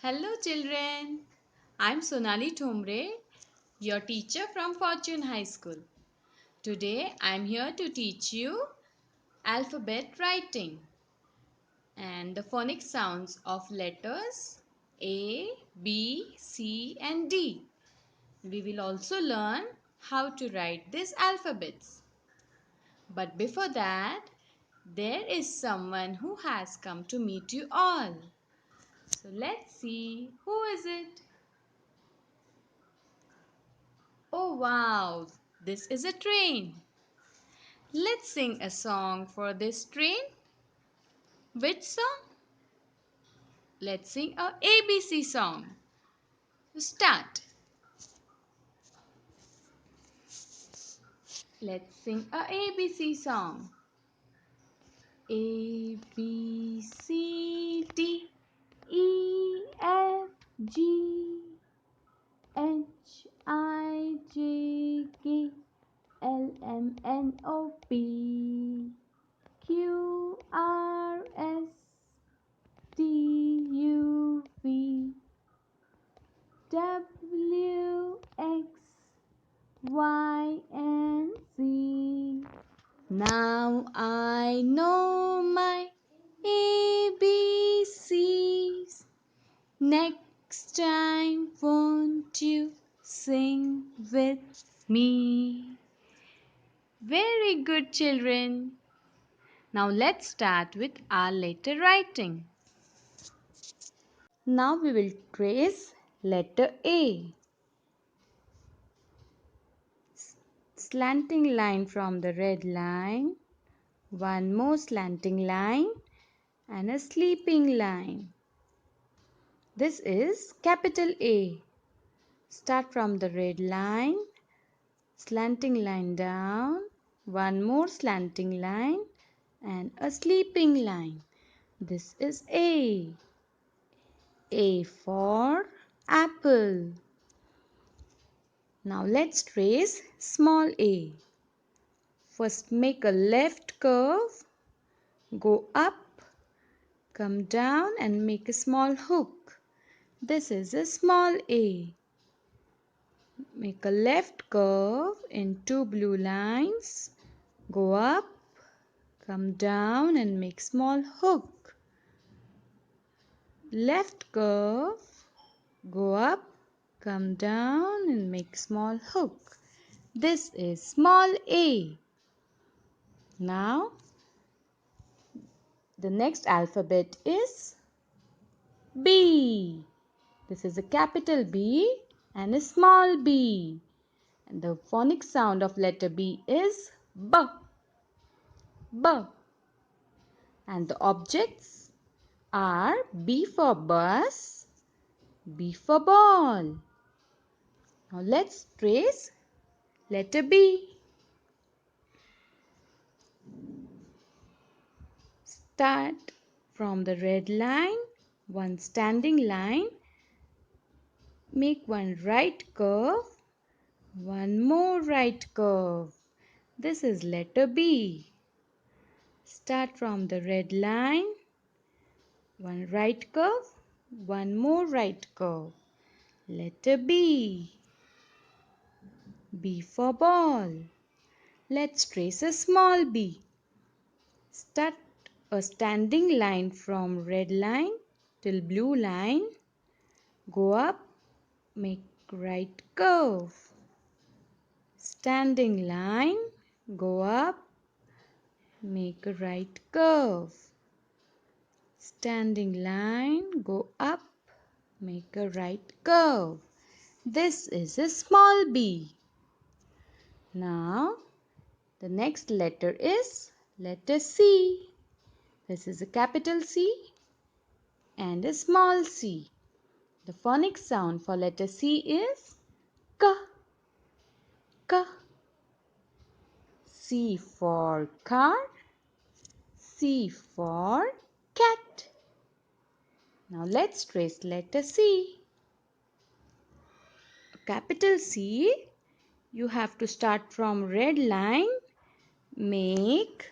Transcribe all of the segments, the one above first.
Hello children, I'm Sonali Thomre, your teacher from Fortune High School. Today I'm here to teach you alphabet writing and the phonic sounds of letters A, B, C and D. We will also learn how to write these alphabets. But before that, there is someone who has come to meet you all. So let's see who is it. Oh wow, this is a train. Let's sing a song for this train. Which song? Let's sing a ABC song. Start. Let's sing a ABC song. A B C D E F G H I J K L M N O P Q R S T U V W X Y and Z. Now I know my ABCs. Next time, won't you sing with me? Very good, children. Now let's start with our letter writing. Now we will trace letter A. Slanting line from the red line, one more slanting line and a sleeping line. This is capital A. Start from the red line, slanting line down, one more slanting line and a sleeping line. This is A. A for apple. Now let's trace small a. First make a left curve, go up, come down and make a small hook. This is a small a. Make a left curve in two blue lines, go up, come down and make small hook. Left curve, go up, come down and make small hook. This is small a. Now the next alphabet is B. This is a capital B and a small b. And the phonic sound of letter B is B. B. And the objects are B for bus, B for ball. Now let's trace letter B. Start from the red line, one standing line. Make one right curve, one more right curve. This is letter B. Start from the red line, one right curve, one more right curve. Letter B. B for ball. Let's trace a small b. Start a standing line from red line till blue line. Go up, make right curve. Standing line, go up, make a right curve. Standing line, go up, make a right curve. This is a small b. Now, the next letter is letter C. This is a capital C and a small c. The phonic sound for letter C is K. K. C for car, C for cat. Now let's trace letter C. Capital C, you have to start from red line, make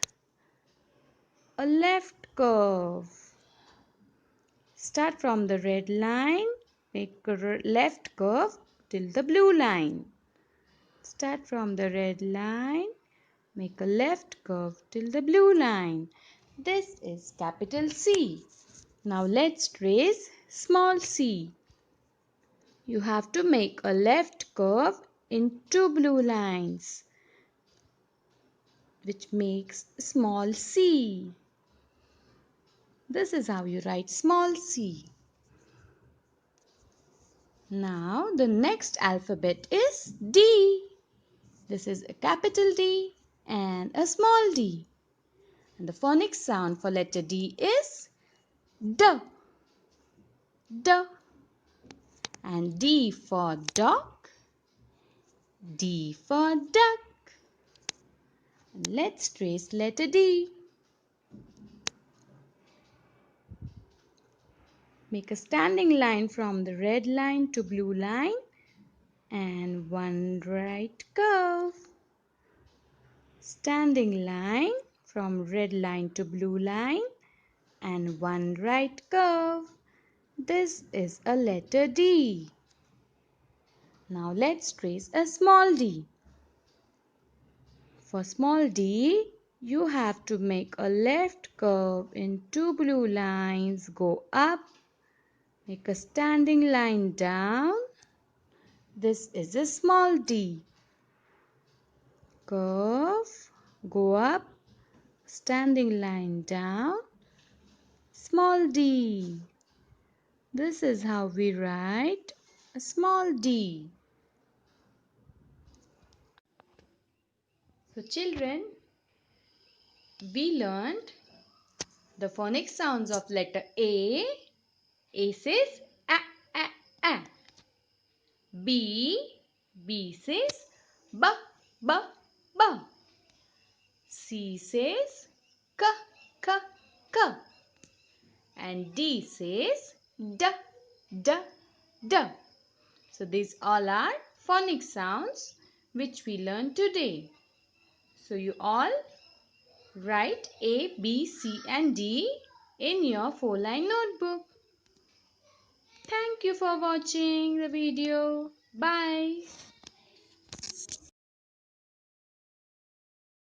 a left curve. Start from the red line, make a left curve till the blue line. Start from the red line, make a left curve till the blue line. This is capital C. Now let's trace small c. You have to make a left curve in two blue lines, which makes small c. This is how you write small c. Now the next alphabet is D. This is a capital D and a small d. And the phonics sound for letter D is D. D. And D for dog. D for duck. Let's trace letter D. Make a standing line from the red line to blue line and one right curve. Standing line from red line to blue line and one right curve. This is a letter D. Now let's trace a small d. For small d, you have to make a left curve in two blue lines, go up, make a standing line down. This is a small d. Curve, go up, standing line down, small d. This is how we write a small d. So children, we learned the phonic sounds of letter A. A says a, a, a. B. B says b, b, b. C says k, k, k. And D says d, d, d. So these all are phonic sounds which we learned today. So you all write A, B, C and D in your 4-line notebook. Thank you for watching the video. Bye.